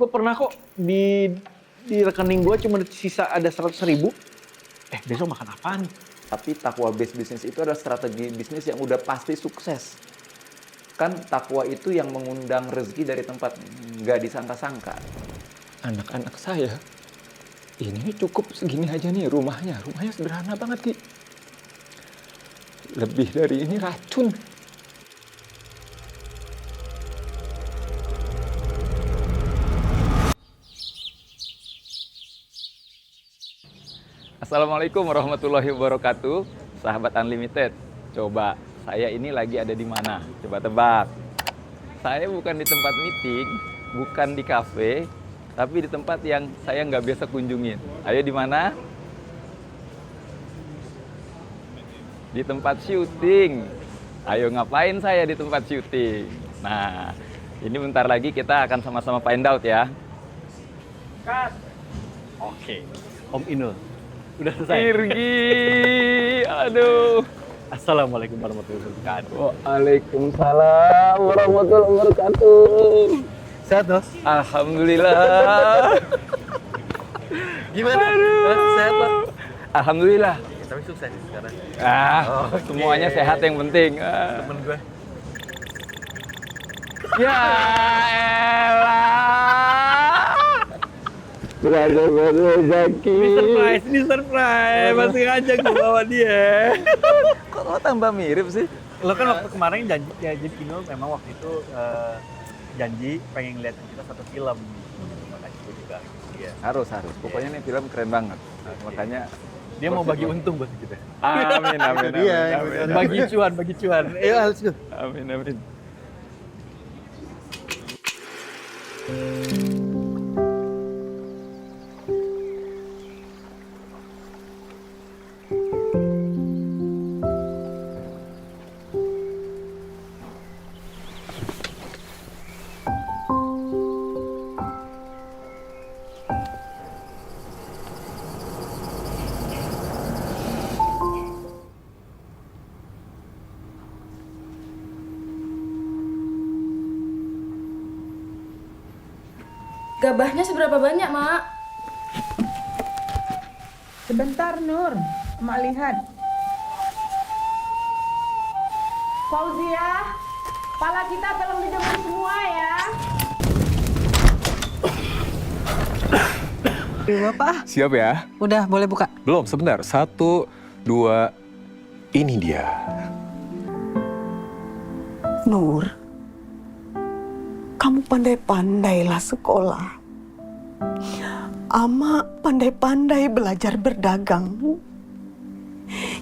Gue pernah kok di rekening gue cuma sisa ada 100.000. Besok makan apaan? Tapi takwa based business itu adalah strategi bisnis yang udah pasti sukses. Kan takwa itu yang mengundang rezeki dari tempat nggak disangka-sangka. Anak-anak saya, ini cukup segini aja nih rumahnya. Rumahnya sederhana banget, Ki. Lebih dari ini racun. Assalamualaikum warahmatullahi wabarakatuh, sahabat Unlimited. Coba, saya ini lagi ada di mana? Coba tebak. Saya bukan di tempat meeting, bukan di kafe, tapi di tempat yang saya nggak biasa kunjungin. Ayo di mana? Di tempat syuting. Ayo ngapain saya di tempat syuting? Nah, ini bentar lagi kita akan sama-sama find out ya. Cut. Oke, Om Inul. Udah selesai. Irgi, aduh. Assalamualaikum warahmatullahi wabarakatuh. Waalaikumsalam warahmatullahi wabarakatuh. Sehat, Dos? Alhamdulillah. Gimana? Sehat, Pak? Alhamdulillah. Tapi sukses sekarang. Semuanya sehat yang penting. Temen gue. Ya elah. Berada Zaki. Ini surprise. Masih ngajak gue bawa dia. Kok lo tambah mirip sih? Lo kan waktu kemarin janji Inul memang waktu itu janji pengen ngeliatin kita satu film. Makanya gue juga. Iya. Harus. Pokoknya nih film keren banget. Makanya Dia mau bagi untung buat kita. amin. Bagi cuan. Ayo, let's go. Amin. Gabahnya seberapa banyak, Mak? Sebentar, Nur. Mak lihat. Fauzia, kepala kita tolong dijemur semua ya. Bapak, Siap ya? udah boleh buka. Belum, sebentar. 1, 2, ini dia. Nur, kamu pandai-pandailah sekolah. Ama pandai-pandai belajar berdagang.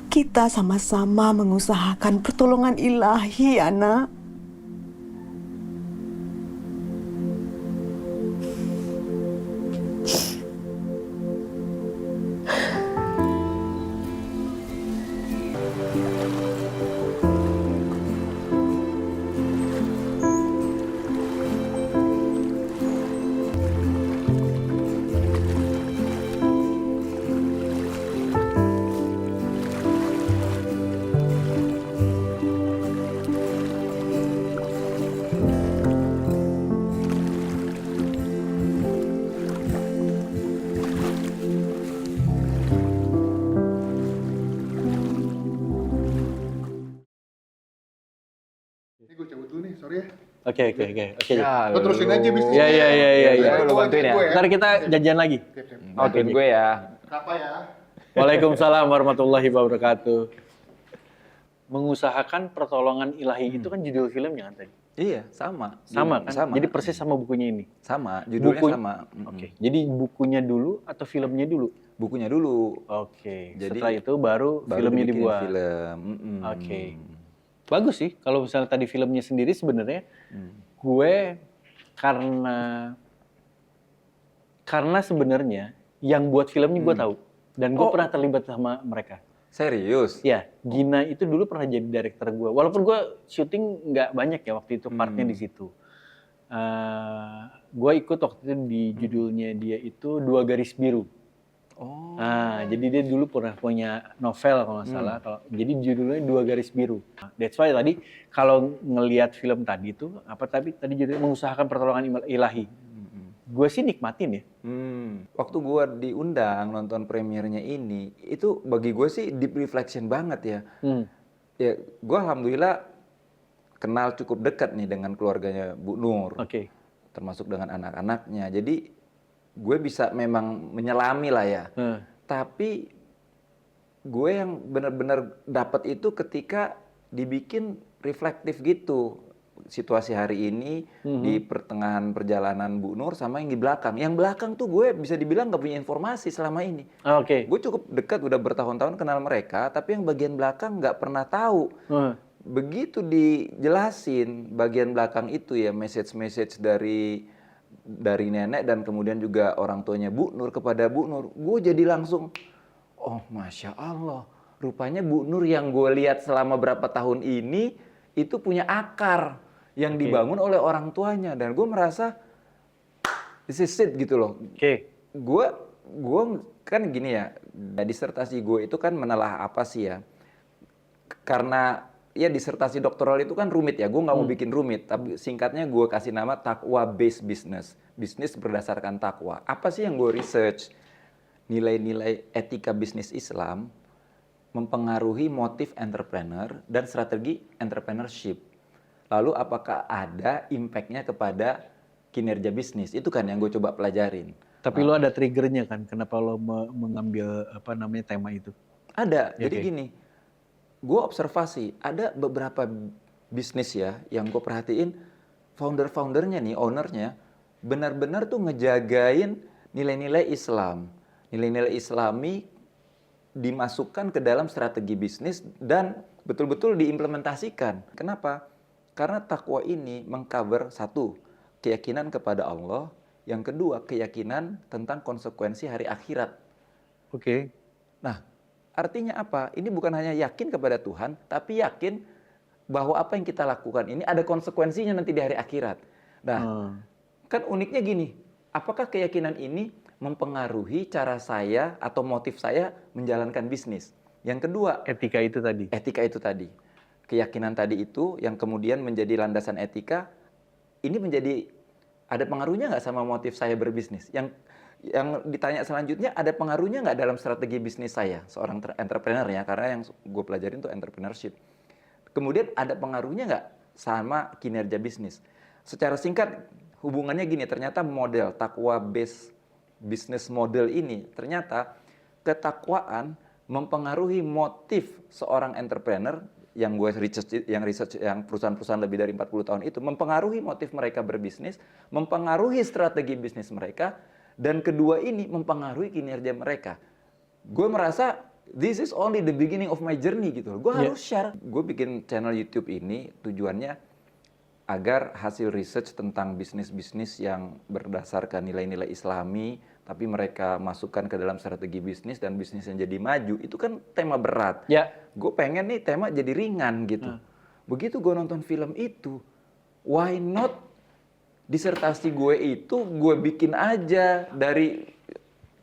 Kita sama-sama mengusahakan pertolongan ilahi, anak. Ini gue cabut dulu nih, sorry ya. Oke. Lo terusin aja bisnis. Iya. Lo bantuin ya. Ntar kita janjian lagi. Bantuin gue ya. Apa ya? Waalaikumsalam warahmatullahi wabarakatuh. Mengusahakan pertolongan ilahi itu kan judul filmnya kan tadi? Iya, sama. Sama kan? Sama. Jadi persis sama bukunya ini? Sama, judulnya Buku- sama. Oke. Jadi bukunya dulu atau filmnya dulu? Bukunya dulu. Oke. Jadi Setelah itu baru filmnya dibikin dibuat? Film. Oke. Bagus sih. Kalau misalnya tadi filmnya sendiri sebenarnya gue karena sebenarnya yang buat filmnya gue tahu. Dan gue pernah terlibat sama mereka. Serius? Ya, Gina itu dulu pernah jadi director gue. Walaupun gue syuting nggak banyak ya waktu itu partnya di situ. Gue ikut waktu itu di judulnya dia itu 2 Garis Biru. Oh. Nah, jadi dia dulu pernah punya novel kalau nggak salah. Jadi judulnya 2 Garis Biru. That's why tadi kalau ngelihat film tadi itu tadi judulnya mengusahakan pertolongan ilahi. gue sih nikmatin ya. Waktu gue diundang nonton premiernya ini, itu bagi gue sih deep reflection banget ya. Ya, gue alhamdulillah kenal cukup dekat nih dengan keluarganya Bu Nur, Oke. termasuk dengan anak-anaknya. Jadi gue bisa memang menyelami lah ya. Tapi gue yang benar-benar dapat itu ketika dibikin reflektif gitu. Situasi hari ini di pertengahan perjalanan Bu Nur sama yang di belakang. Yang belakang tuh gue bisa dibilang nggak punya informasi selama ini. Oke. Gue cukup dekat, udah bertahun-tahun kenal mereka, tapi yang bagian belakang nggak pernah tahu. Begitu dijelasin bagian belakang itu ya, message-message dari nenek dan kemudian juga orang tuanya Bu Nur kepada Bu Nur, gue jadi langsung, oh Masya Allah, rupanya Bu Nur yang gue lihat selama berapa tahun ini itu punya akar yang dibangun oleh orang tuanya, dan gue merasa this is it gitu loh. Gue kan gini ya, disertasi gue itu kan menelah apa sih ya, karena ya disertasi doktoral itu kan rumit ya, gue nggak mau bikin rumit, tapi singkatnya gue kasih nama takwa based business, bisnis berdasarkan takwa. Apa sih yang gue research? Nilai-nilai etika bisnis Islam mempengaruhi motif entrepreneur dan strategi entrepreneurship. Lalu apakah ada impact-nya kepada kinerja bisnis? Itu kan yang gue coba pelajarin. Tapi lo ada triggernya kan, kenapa lo mengambil apa namanya tema itu? Ada, jadi gini, gue observasi ada beberapa bisnis ya yang gue perhatiin, founder-foundernya nih, ownernya benar-benar tuh ngejagain nilai-nilai Islam, nilai-nilai Islami dimasukkan ke dalam strategi bisnis dan betul-betul diimplementasikan. Kenapa? Karena takwa ini mengcover satu, keyakinan kepada Allah, yang kedua keyakinan tentang konsekuensi hari akhirat. Nah, artinya apa? Ini bukan hanya yakin kepada Tuhan, tapi yakin bahwa apa yang kita lakukan ini ada konsekuensinya nanti di hari akhirat. Nah, kan uniknya gini, apakah keyakinan ini mempengaruhi cara saya atau motif saya menjalankan bisnis? Yang kedua, Etika itu tadi. etika itu tadi. Keyakinan tadi itu yang kemudian menjadi landasan etika, ini menjadi ada pengaruhnya nggak sama motif saya berbisnis? Yang ditanya selanjutnya, ada pengaruhnya nggak dalam strategi bisnis saya, seorang entrepreneur ya, karena yang gue pelajarin itu entrepreneurship. Kemudian ada pengaruhnya nggak sama kinerja bisnis? Secara singkat, hubungannya gini, ternyata model takwa based business model ini, ternyata ketakwaan mempengaruhi motif seorang entrepreneur yang gue research yang perusahaan-perusahaan lebih dari 40 tahun itu, mempengaruhi motif mereka berbisnis, mempengaruhi strategi bisnis mereka, dan kedua ini mempengaruhi kinerja mereka. Gue merasa this is only the beginning of my journey gitu. Gue harus share. Gue bikin channel YouTube ini tujuannya agar hasil research tentang bisnis-bisnis yang berdasarkan nilai-nilai Islami, tapi mereka masukkan ke dalam strategi bisnis dan bisnis yang jadi maju, itu kan tema berat. Gue pengen nih tema jadi ringan gitu. Begitu gue nonton film itu, why not disertasi gue itu gue bikin aja dari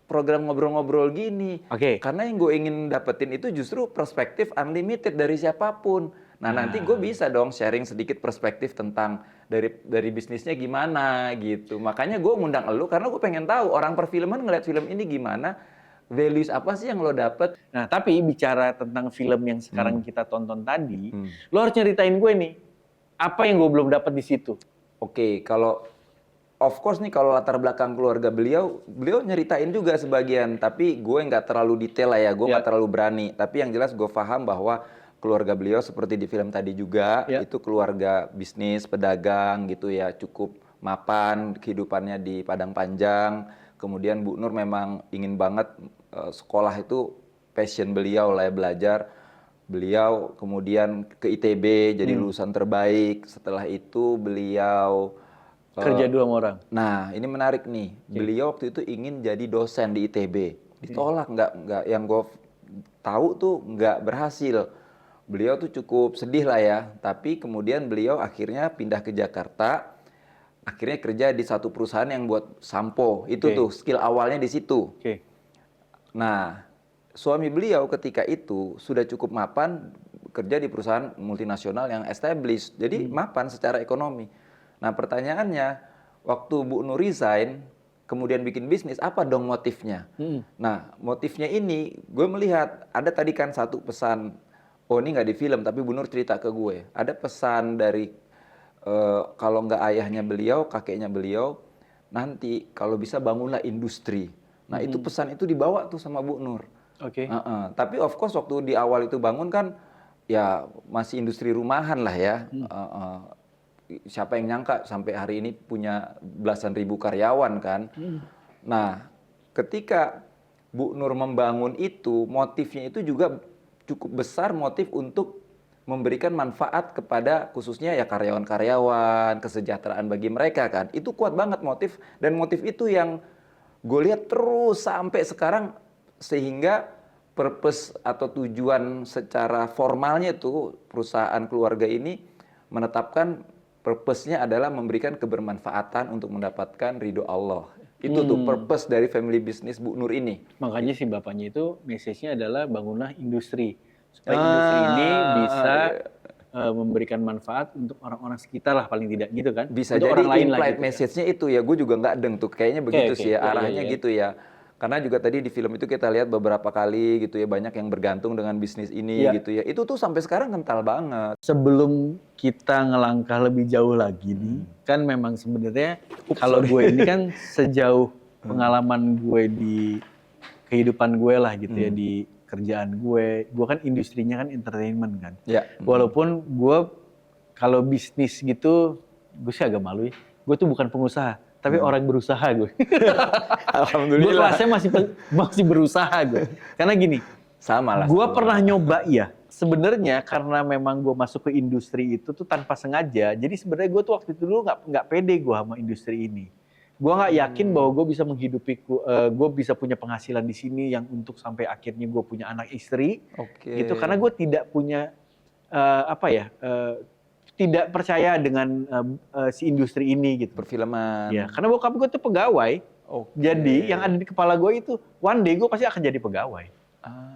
program ngobrol-ngobrol gini. Karena yang gue ingin dapetin itu justru perspektif unlimited dari siapapun. Nah, nanti gue bisa dong sharing sedikit perspektif tentang dari bisnisnya gimana gitu. Makanya gue ngundang elu karena gue pengen tahu orang perfilman ngeliat film ini gimana, values apa sih yang lo dapet. Nah, tapi bicara tentang film yang sekarang kita tonton tadi, lo harus nyeritain gue nih, apa yang gue belum dapet di situ. Kalau of course nih, kalau latar belakang keluarga beliau nyeritain juga sebagian, tapi gue nggak terlalu detail lah ya, gue nggak terlalu berani. Tapi yang jelas gue paham bahwa keluarga beliau seperti di film tadi juga, itu keluarga bisnis, pedagang gitu ya, cukup mapan kehidupannya di Padang Panjang. Kemudian Bu Nur memang ingin banget sekolah itu passion beliau lah ya, belajar. Beliau kemudian ke ITB jadi lulusan terbaik. Setelah itu beliau kerja dua sama orang. Nah, ini menarik nih. Beliau waktu itu ingin jadi dosen di ITB. Ditolak, nggak yang gue tahu tuh nggak berhasil. Beliau tuh cukup sedih lah ya, tapi kemudian beliau akhirnya pindah ke Jakarta, akhirnya kerja di satu perusahaan yang buat sampo, itu tuh skill awalnya di situ. Nah, suami beliau ketika itu sudah cukup mapan kerja di perusahaan multinasional yang established, jadi mapan secara ekonomi. Nah, pertanyaannya, waktu Bu Nur resign, kemudian bikin bisnis, apa dong motifnya? Nah, motifnya ini gue melihat ada tadi kan satu pesan, oh ini nggak di film tapi Bu Nur cerita ke gue. Ada pesan dari kalau nggak ayahnya beliau, kakeknya beliau, nanti kalau bisa bangunlah industri. Nah itu pesan itu dibawa tuh sama Bu Nur. Oke. Tapi of course waktu di awal itu bangun kan ya masih industri rumahan lah ya. Siapa yang nyangka sampai hari ini punya belasan ribu karyawan kan. Nah ketika Bu Nur membangun itu, motifnya itu juga cukup besar, motif untuk memberikan manfaat kepada khususnya ya karyawan-karyawan, kesejahteraan bagi mereka kan. Itu kuat banget motif, dan motif itu yang gue lihat terus sampai sekarang, sehingga purpose atau tujuan secara formalnya itu perusahaan keluarga ini menetapkan purpose-nya adalah memberikan kebermanfaatan untuk mendapatkan ridho Allah. Itu tuh purpose dari family business Bu Nur ini. Makanya si bapaknya itu message-nya adalah bangunlah industri. Supaya industri ini bisa memberikan manfaat untuk orang-orang sekitar lah paling tidak gitu kan. Bisa untuk jadi orang lain lah implied gitu, message-nya itu ya, gue juga nggak deng tuh. Kayaknya begitu Oke, sih ya, iya, arahnya iya. gitu ya. Karena juga tadi di film itu kita lihat beberapa kali gitu ya, banyak yang bergantung dengan bisnis ini Iya. gitu ya. Itu tuh sampai sekarang kental banget. Sebelum kita ngelangkah lebih jauh lagi nih, kan memang sebenarnya kalau gue ini kan sejauh pengalaman gue di kehidupan gue lah gitu ya, di kerjaan gue kan industrinya kan entertainment kan. Ya. Walaupun gue kalau bisnis gitu, gue sih agak malu ya. Gue tuh bukan pengusaha, tapi orang berusaha gue. Gue Alhamdulillah. kelasnya masih berusaha gue. Karena gini, Sama lah. gue pernah nyoba ya. Sebenarnya karena memang gue masuk ke industri itu tuh tanpa sengaja. Jadi sebenarnya gue tuh waktu itu dulu nggak pede gue sama industri ini. Gue nggak yakin bahwa gue bisa menghidupi, gue bisa punya penghasilan di sini yang untuk sampai akhirnya gue punya anak istri. Oke. Gitu. Karena gue tidak punya tidak percaya dengan si industri ini gitu. Perfilman. Ya, karena bokap gue tuh pegawai. Oke. Jadi yang ada di kepala gue itu one day gue pasti akan jadi pegawai.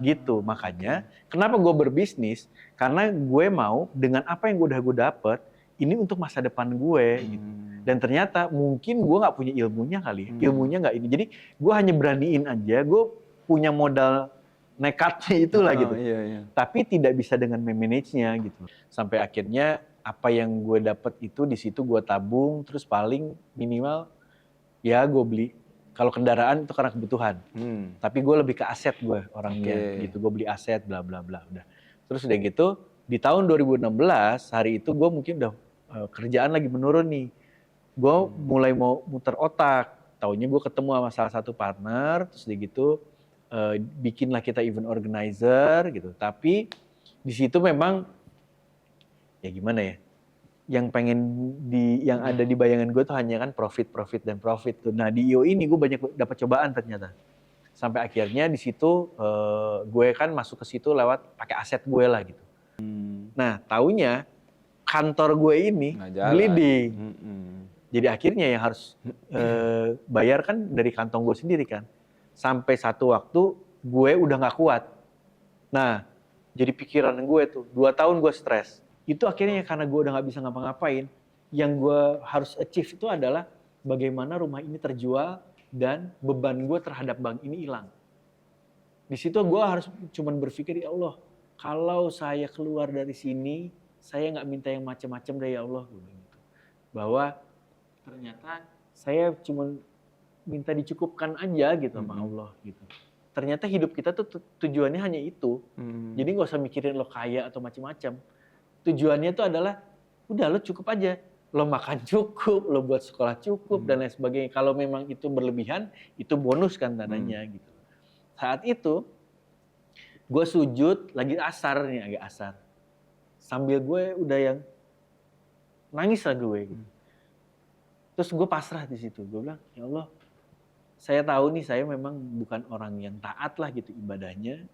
Gitu. Makanya kenapa gue berbisnis? Karena gue mau dengan apa yang gue dapet ini untuk masa depan gue gitu. Dan ternyata mungkin gue nggak punya ilmunya kali. Ilmunya nggak ini. Jadi gue hanya beraniin aja. Gue punya modal nekatnya itulah gitu. Iya. Tapi tidak bisa dengan memanage-nya gitu. Sampai akhirnya apa yang gue dapet itu di situ gue tabung, terus paling minimal ya gue beli. Kalau kendaraan itu karena kebutuhan. Tapi gue lebih ke aset gue orangnya gitu. Gue beli aset bla bla bla udah. Terus udah gitu di tahun 2016 hari itu gue mungkin udah kerjaan lagi menurun nih. Gue mulai mau muter otak. Taunya gue ketemu sama salah satu partner, terus udah gitu bikinlah kita event organizer gitu. Tapi di situ memang ya gimana ya? Yang pengen yang ada di bayangan gue tuh hanya kan profit tuh. Nah di IO ini gue banyak dapat cobaan ternyata. Sampai akhirnya di situ gue kan masuk ke situ lewat pakai aset gue lah gitu. Nah taunya kantor gue ini bleeding. Jadi akhirnya yang harus bayar kan dari kantong gue sendiri kan. Sampai satu waktu gue udah nggak kuat. Nah jadi pikiran gue tuh 2 tahun gue stres. Itu akhirnya karena gue udah nggak bisa ngapa-ngapain, yang gue harus achieve itu adalah bagaimana rumah ini terjual dan beban gue terhadap bank ini hilang. Di situ gue harus cuman berpikir, ya Allah, kalau saya keluar dari sini, saya nggak minta yang macam-macam deh ya Allah. Bahwa ternyata saya cuman minta dicukupkan aja gitu sama Allah gitu. Ternyata hidup kita tuh tujuannya hanya itu. Jadi nggak usah mikirin lo kaya atau macam-macam. Tujuannya itu adalah, udah lo cukup aja. Lo makan cukup, lo buat sekolah cukup, dan lain sebagainya. Kalau memang itu berlebihan, itu bonus kan tandanya gitu. Saat itu, gue sujud, lagi asar nih, agak asar. Sambil gue udah yang nangis lah gue. Gitu. Terus gue pasrah di situ. Gue bilang, ya Allah, saya tahu nih saya memang bukan orang yang taat lah gitu ibadahnya.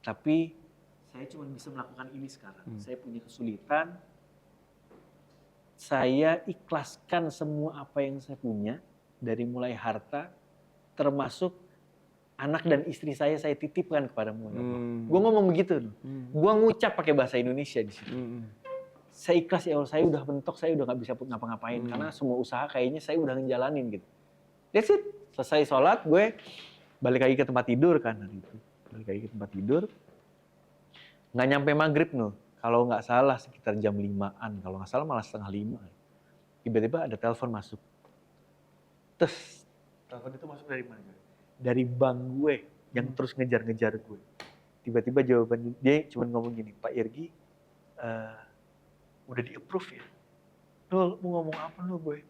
Tapi saya cuma bisa melakukan ini sekarang. Saya punya kesulitan. Saya ikhlaskan semua apa yang saya punya. Dari mulai harta, termasuk anak dan istri saya titipkan kepadamu. Gue ngomong begitu. Gue ngucap pakai bahasa Indonesia di situ. Saya ikhlas ya Allah, saya udah mentok, saya udah gak bisa ngapa-ngapain. Karena semua usaha kayaknya saya udah ngejalanin gitu. That's it. Selesai sholat, gue balik lagi ke tempat tidur kan hari itu. Balik lagi ke tempat tidur. Nggak nyampe maghrib Nur. Kalau nggak salah sekitar jam 5-an. Kalau nggak salah malah setengah 5. Tiba-tiba ada telepon masuk. Terus telepon itu masuk dari mana? Dari bank gue yang terus ngejar-ngejar gue. Tiba-tiba jawaban dia cuma ngomong gini, Pak Irgi, udah di-approve ya? Lo mau ngomong apa lo gue?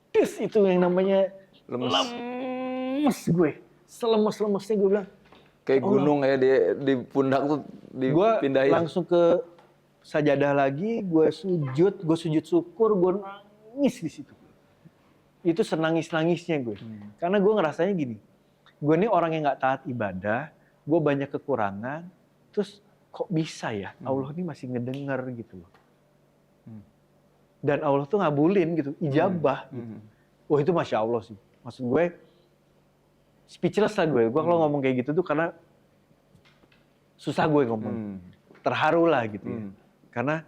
Terus itu yang namanya lemes gue. Selemes-lemesnya gue bilang. Kayak gunung ya di pundak tuh dipindahin. Gue langsung ke sajadah lagi, gue sujud syukur, gue nangis di situ. Itu senangis-nangisnya gue. Karena gue ngerasanya gini, gue ini orang yang nggak taat ibadah, gue banyak kekurangan, terus kok bisa ya Allah ini masih ngedenger gitu loh. Dan Allah tuh ngabulin gitu, ijabah gitu. Wah itu Masya Allah sih. Maksud gue, speechless lah gue. Gue kalau ngomong kayak gitu tuh karena susah gue ngomong. Terharu lah gitu ya. Karena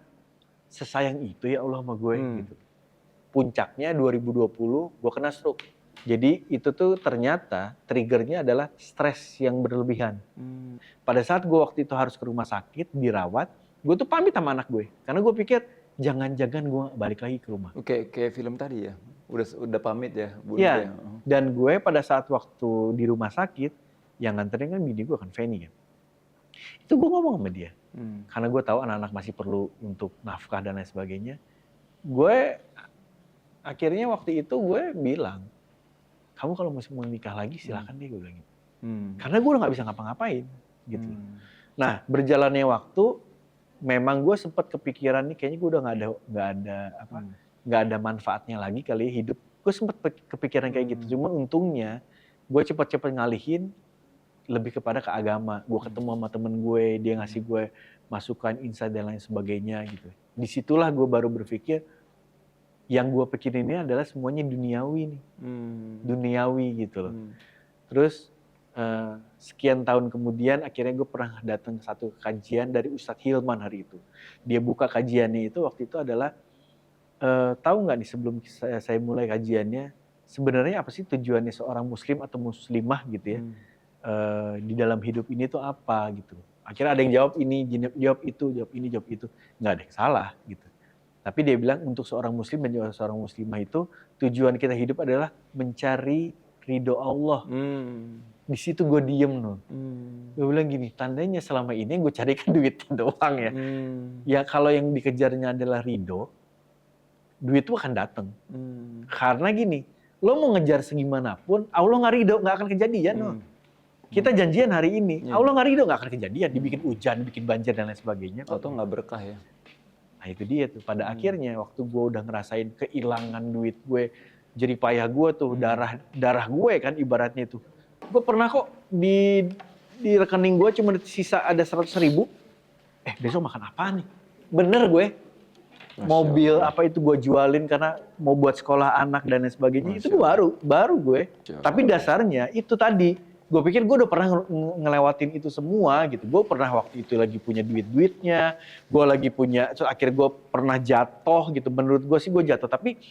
sesayang itu ya Allah sama gue gitu. Puncaknya 2020 gue kena stroke. Jadi itu tuh ternyata triggernya adalah stres yang berlebihan. Pada saat gue waktu itu harus ke rumah sakit, dirawat, gue tuh pamit sama anak gue. Karena gue pikir jangan-jangan gue balik lagi ke rumah. Kayak film tadi ya, udah pamit ya. Iya, dan gue pada saat waktu di rumah sakit, yang nganterin kan bini gue kan, Feni kan. Itu gue ngomong sama dia. Karena gue tahu anak-anak masih perlu untuk nafkah dan lain sebagainya. Gue akhirnya waktu itu gue bilang, kamu kalau masih mau nikah lagi silakan deh, gue bilang gitu. Karena gue udah nggak bisa ngapa-ngapain gitu. Nah berjalannya waktu, memang gue sempat kepikiran nih kayaknya gue udah nggak ada manfaatnya lagi kali ya hidup. Gue sempat kepikiran kayak gitu. Cuma untungnya gue cepet-cepet ngalihin lebih kepada ke agama. Gue ketemu sama temen gue, dia ngasih gue masukan, insight dan lain sebagainya gitu. Disitulah gue baru berpikir yang gue pikirin ini adalah semuanya duniawi nih, duniawi gitu loh. Terus sekian tahun kemudian akhirnya gue pernah datang ke satu kajian dari Ustadz Hilman hari itu. Dia buka kajiannya itu waktu itu adalah tahu nggak nih sebelum saya mulai kajiannya sebenarnya apa sih tujuannya seorang muslim atau muslimah gitu ya di dalam hidup ini tuh apa gitu. Akhirnya ada yang jawab ini, jawab itu, jawab ini, jawab itu. Nggak ada yang salah gitu. Tapi dia bilang untuk seorang muslim dan juga seorang muslimah itu tujuan kita hidup adalah mencari ridho Allah. Di situ gue diem Nur. Gue bilang gini, tandanya selama ini gue carikan duit doang ya. Ya kalau yang dikejarnya adalah ridho, duit itu akan datang. Karena gini, lo mau ngejar segimanapun, Allah nggak ridho, nggak akan kejadian Nur. Kita janjian hari ini, Allah nggak ridho, nggak akan kejadian. Dibikin hujan, dibikin banjir dan lain sebagainya. Atau nggak berkah ya. Nah itu dia tuh, pada akhirnya waktu gue udah ngerasain kehilangan duit gue, jerih payah gue tuh, darah gue kan ibaratnya tuh. Gue pernah kok di rekening gue cuma sisa ada 100.000, besok makan apa nih? Bener gue, mobil apa itu gue jualin karena mau buat sekolah anak dan lain sebagainya, itu baru gue. Tapi dasarnya itu tadi, gue pikir gue udah pernah ngelewatin itu semua gitu. Gue pernah waktu itu lagi punya duit-duitnya, gue lagi punya, so akhirnya gue pernah jatuh gitu. Menurut gue sih gue jatuh, tapi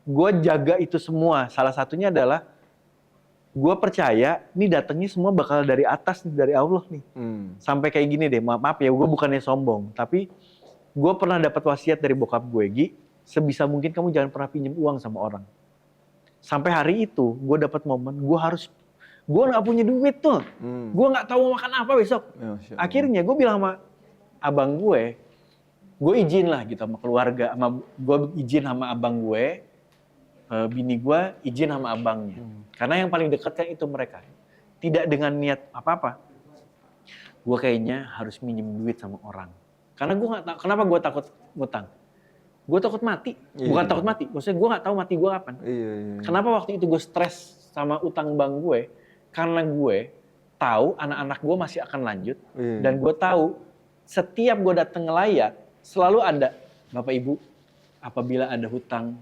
gue jaga itu semua. Salah satunya adalah gue percaya ini datangnya semua bakal dari atas, dari Allah nih. Sampai kayak gini deh, maaf ya, gue bukannya sombong, tapi gue pernah dapat wasiat dari bokap gue, Gi, sebisa mungkin kamu jangan pernah pinjam uang sama orang. Sampai hari itu gue dapat momen, gue nggak punya duit tuh, gue nggak tahu mau makan apa besok. Akhirnya gue bilang sama abang gue izin lah gitu sama keluarga, gue izin sama abang gue, bini gue izin sama abangnya. Karena yang paling dekat kan itu mereka. Tidak dengan niat apa-apa. Gue kayaknya harus minjem duit sama orang. Karena gue nggak tahu kenapa gue takut ngutang. Gue takut mati, bukan takut mati. Maksudnya gue nggak tahu mati gue kapan. Kenapa waktu itu gue stres sama utang bank gue? Karena gue tahu anak-anak gue masih akan lanjut. Dan gue tahu setiap gue datang ngelayat, selalu ada Bapak Ibu, apabila ada hutang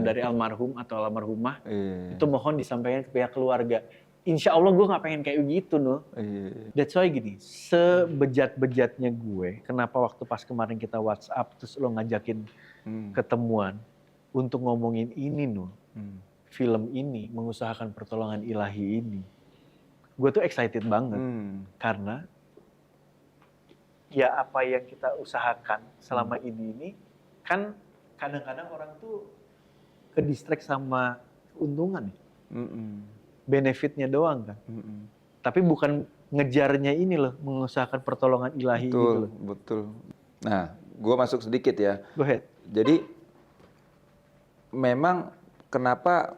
dari almarhum atau almarhumah, itu mohon disampaikan ke pihak keluarga. Insya Allah gue nggak pengen kayak gitu, Nuh. That's why gini, sebejat-bejatnya gue, kenapa waktu pas kemarin kita WhatsApp, terus lo ngajakin ketemuan untuk ngomongin ini, Nuh. film ini, mengusahakan pertolongan ilahi ini, gue tuh excited banget. Karena ya apa yang kita usahakan selama ini kan kadang-kadang orang tuh ke-distract sama keuntungan. Benefitnya doang kan. Tapi bukan ngejarnya ini loh, mengusahakan pertolongan ilahi gitu loh. Betul. Nah, gue masuk sedikit ya. Go ahead. Jadi memang kenapa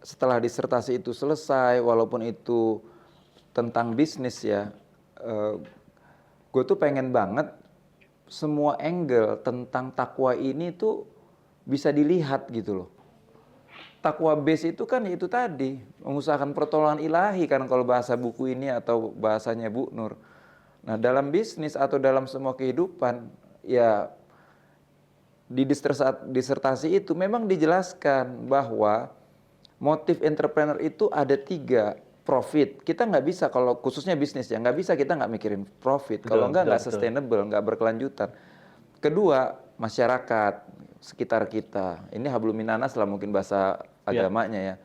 setelah disertasi itu selesai, walaupun itu tentang bisnis ya, gue tuh pengen banget semua angle tentang takwa ini tuh bisa dilihat gitu loh. Takwa base itu kan itu tadi, mengusahakan pertolongan ilahi kan kalau bahasa buku ini atau bahasanya Bu Nur. Nah, dalam bisnis atau dalam semua kehidupan, ya di disertasi itu memang dijelaskan bahwa motif entrepreneur itu ada 3. Profit, kita nggak bisa kalau khususnya bisnis ya, nggak bisa kita nggak mikirin profit. Kalau nggak sustainable, nggak berkelanjutan. Kedua, masyarakat sekitar kita. Ini hablum minanas lah mungkin bahasa agamanya ya.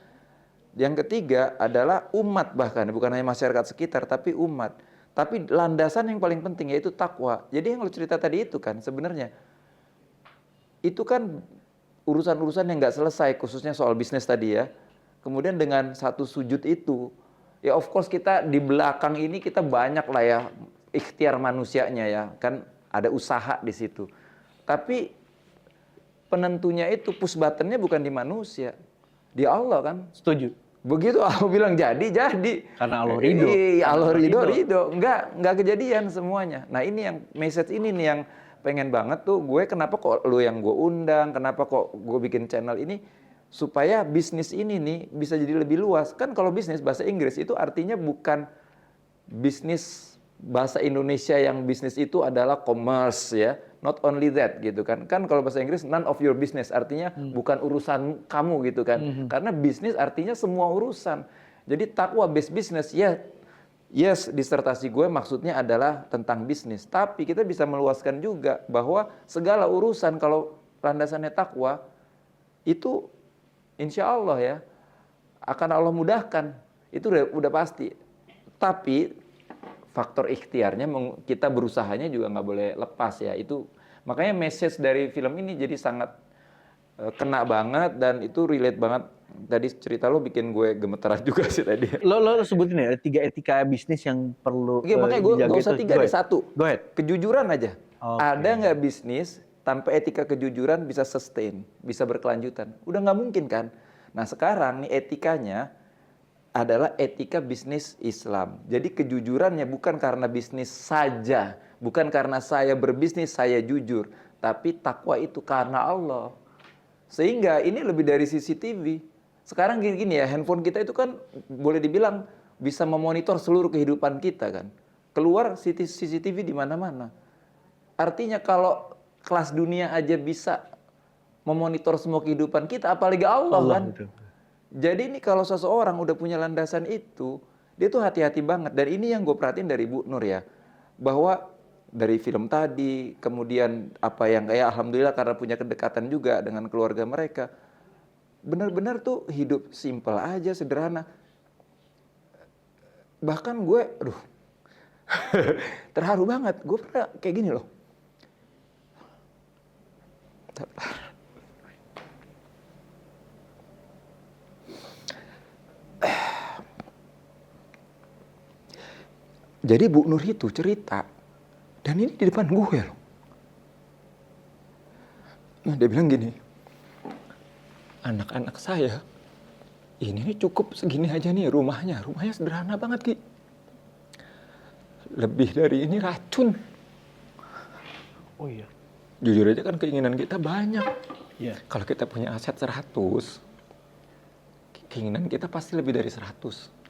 Yang ketiga adalah umat, bahkan bukan hanya masyarakat sekitar tapi umat. Tapi landasan yang paling penting yaitu takwa. Jadi yang lu cerita tadi itu kan sebenarnya itu kan urusan-urusan yang nggak selesai, khususnya soal bisnis tadi ya. Kemudian dengan satu sujud itu, ya of course kita di belakang ini kita banyak lah ya ikhtiar manusianya ya, kan ada usaha di situ. Tapi penentunya itu push buttonnya bukan di manusia, di Allah kan. Setuju. Begitu Allah bilang jadi. Karena Allah ridho. Iya, Allah ridho. Enggak kejadian semuanya. Nah ini yang message ini nih yang pengen banget tuh gue, kenapa kok lu yang gue undang, kenapa kok gue bikin channel ini, supaya bisnis ini nih bisa jadi lebih luas. Kan kalau bisnis bahasa Inggris itu artinya bukan bisnis bahasa Indonesia yang bisnis itu adalah commerce ya. Not only that gitu kan. Kan kalau bahasa Inggris none of your business artinya bukan urusan kamu gitu kan. Karena bisnis artinya semua urusan. Jadi takwa based business ya. Yes, disertasi gue maksudnya adalah tentang bisnis. Tapi kita bisa meluaskan juga bahwa segala urusan kalau landasannya takwa itu insya Allah ya akan Allah mudahkan. Itu udah pasti. Tapi faktor ikhtiarnya kita berusahanya juga nggak boleh lepas ya. Itu makanya message dari film ini jadi sangat kena banget dan itu relate banget. Tadi cerita lo bikin gue gemeteran juga sih tadi. Lo sebutin ya 3 etika bisnis yang perlu Oke, makanya gue nggak usah 3 deh, 1. Go ahead. Kejujuran aja. Okay. Ada nggak bisnis tanpa etika kejujuran bisa sustain, bisa berkelanjutan? Udah nggak mungkin kan? Nah sekarang nih etikanya adalah etika bisnis Islam. Jadi kejujurannya bukan karena bisnis saja, bukan karena saya berbisnis saya jujur, tapi takwa itu karena Allah. Sehingga ini lebih dari CCTV. Sekarang gini ya, handphone kita itu kan boleh dibilang bisa memonitor seluruh kehidupan kita kan. Keluar CCTV di mana-mana. Artinya kalau kelas dunia aja bisa memonitor semua kehidupan kita, apalagi Allah kan. Betul. Jadi ini kalau seseorang udah punya landasan itu, dia tuh hati-hati banget. Dan ini yang gue perhatiin dari Bu Nur ya, bahwa dari film tadi, kemudian apa yang kayak alhamdulillah karena punya kedekatan juga dengan keluarga mereka, benar-benar tuh hidup simpel aja, sederhana. Bahkan gue, terharu banget. Gue pernah kayak gini loh. Jadi Bu Nur itu cerita, dan ini di depan gue loh. Nah dia bilang gini, anak-anak saya, ini cukup segini aja nih rumahnya sederhana banget Ki. Lebih dari ini racun. Oh iya. Jujur aja kan keinginan kita banyak. Iya. Kalau kita punya aset 100, keinginan kita pasti lebih dari 100.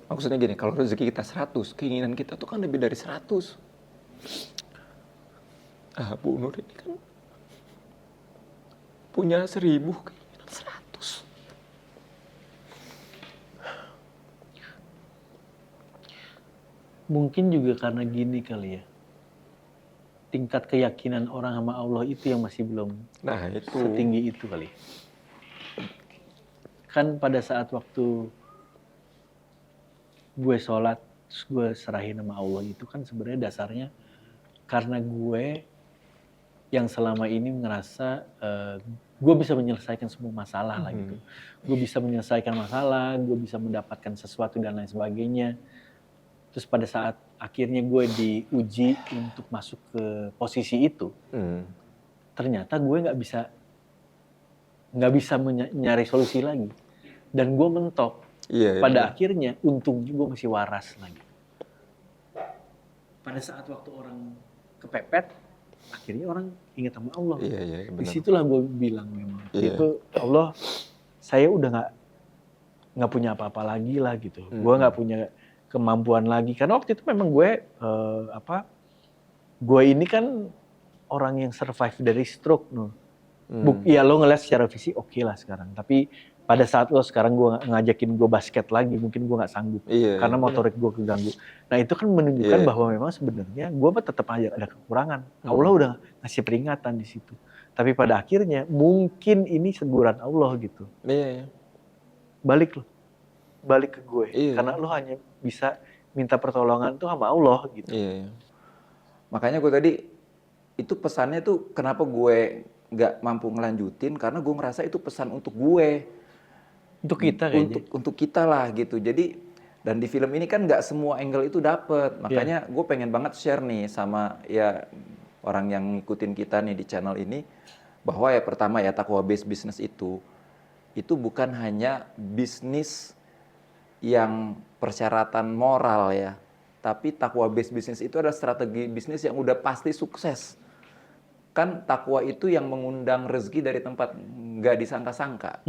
Maksudnya gini, kalau rezeki kita 100, keinginan kita tuh kan lebih dari 100. Bu Nur ini kan punya 1000, keinginan 100. Mungkin juga karena gini kali ya. Tingkat keyakinan orang sama Allah itu yang masih belum setinggi itu kali. kan pada saat waktu gue sholat, terus gue serahin sama Allah itu kan sebenarnya dasarnya karena gue yang selama ini ngerasa gue bisa menyelesaikan semua masalah lah gitu. Gue bisa menyelesaikan masalah, gue bisa mendapatkan sesuatu dan lain sebagainya. Terus pada saat akhirnya gue diuji untuk masuk ke posisi itu, ternyata gue nggak bisa nyari solusi lagi. Dan gue mentok. Pada akhirnya untungnya gue masih waras lagi. Pada saat waktu orang kepepet, akhirnya orang ingat sama Allah. Disitulah gue bilang memang. Itu Allah, saya udah nggak punya apa-apa lagi lah gitu. Gue nggak punya kemampuan lagi. Karena waktu itu memang gue gue ini kan orang yang survive dari stroke. Ya lo ngeliat secara fisik oke lah sekarang. Tapi pada saat lo sekarang gue ngajakin gue basket lagi, mungkin gue nggak sanggup. Karena motorik gue keganggu. Nah itu kan menunjukkan bahwa memang sebenarnya gue tetap aja ada kekurangan. Allah udah ngasih peringatan di situ. Tapi pada akhirnya mungkin ini teguran Allah gitu. Balik ke gue. Karena lo hanya bisa minta pertolongan tuh sama Allah gitu. Makanya gue tadi, itu pesannya tuh kenapa gue nggak mampu ngelanjutin, karena gue ngerasa itu pesan untuk gue. Untuk kita kayaknya. Untuk kita lah gitu. Jadi, dan di film ini kan nggak semua angle itu dapet. Makanya gue pengen banget share nih sama ya orang yang ngikutin kita nih di channel ini, bahwa ya pertama ya takwa based business itu bukan hanya bisnis yang persyaratan moral ya, tapi takwa based business itu adalah strategi bisnis yang udah pasti sukses. Kan takwa itu yang mengundang rezeki dari tempat nggak disangka-sangka.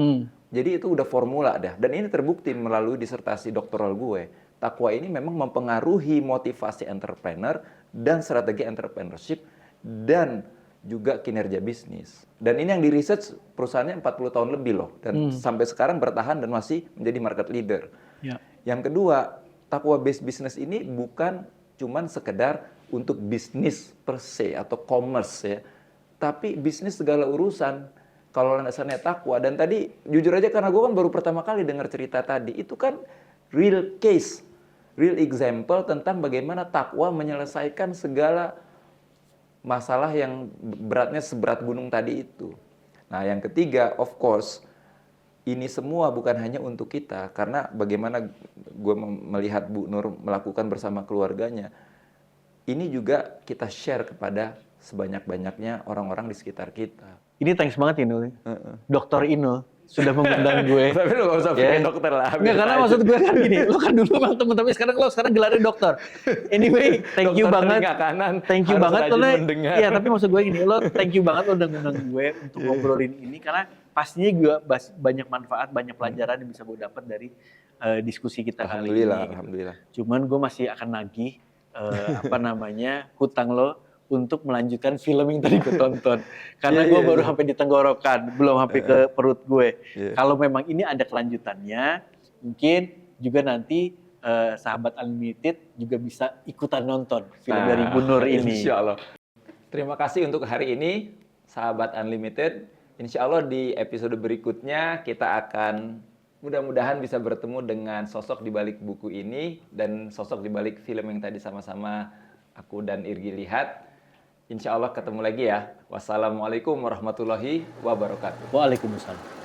Jadi itu udah formula dah. Dan ini terbukti melalui disertasi doktoral gue. Takwa ini memang mempengaruhi motivasi entrepreneur dan strategi entrepreneurship dan juga kinerja bisnis. Dan ini yang di research perusahaannya 40 tahun lebih loh. Dan sampai sekarang bertahan dan masih menjadi market leader. Yang kedua, takwa based business ini bukan cuman sekedar untuk bisnis per se atau commerce ya. Tapi bisnis segala urusan. Kalau landasannya takwa, dan tadi jujur aja karena gue kan baru pertama kali dengar cerita tadi, itu kan real case, real example tentang bagaimana takwa menyelesaikan segala masalah yang beratnya seberat gunung tadi itu. Nah yang ketiga, of course, ini semua bukan hanya untuk kita, karena bagaimana gue melihat Bu Nur melakukan bersama keluarganya, ini juga kita share kepada sebanyak-banyaknya orang-orang di sekitar kita. Ini thanks banget Inul. Dokter Inul sudah mengundang gue. Tapi lu gak usah bikin dokter lah. Nggak, karena maksud gue kan gini, lo kan dulu bang temen, tapi sekarang gelarnya dokter. Anyway, thank you banget. Thank you banget. Iya, tapi maksud gue gini, lo thank you banget lo udah ngundang gue untuk ngobrolin ini, karena pastinya gue banyak manfaat, banyak pelajaran yang bisa gue dapat dari diskusi kita kali ini. Alhamdulillah. Cuman gue masih akan nagih hutang lo untuk melanjutkan film yang tadi gue tonton. Karena gue baru sampai di tenggorokan, belum sampai ke perut gue. Kalau memang ini ada kelanjutannya, mungkin juga nanti sahabat Unlimited juga bisa ikutan nonton film dari Bu Nur ini. Insya Allah. Terima kasih untuk hari ini, sahabat Unlimited. Insya Allah di episode berikutnya kita akan mudah-mudahan bisa bertemu dengan sosok di balik buku ini dan sosok di balik film yang tadi sama-sama aku dan Irgi lihat. Insya Allah ketemu lagi ya. Wassalamualaikum warahmatullahi wabarakatuh. Waalaikumsalam.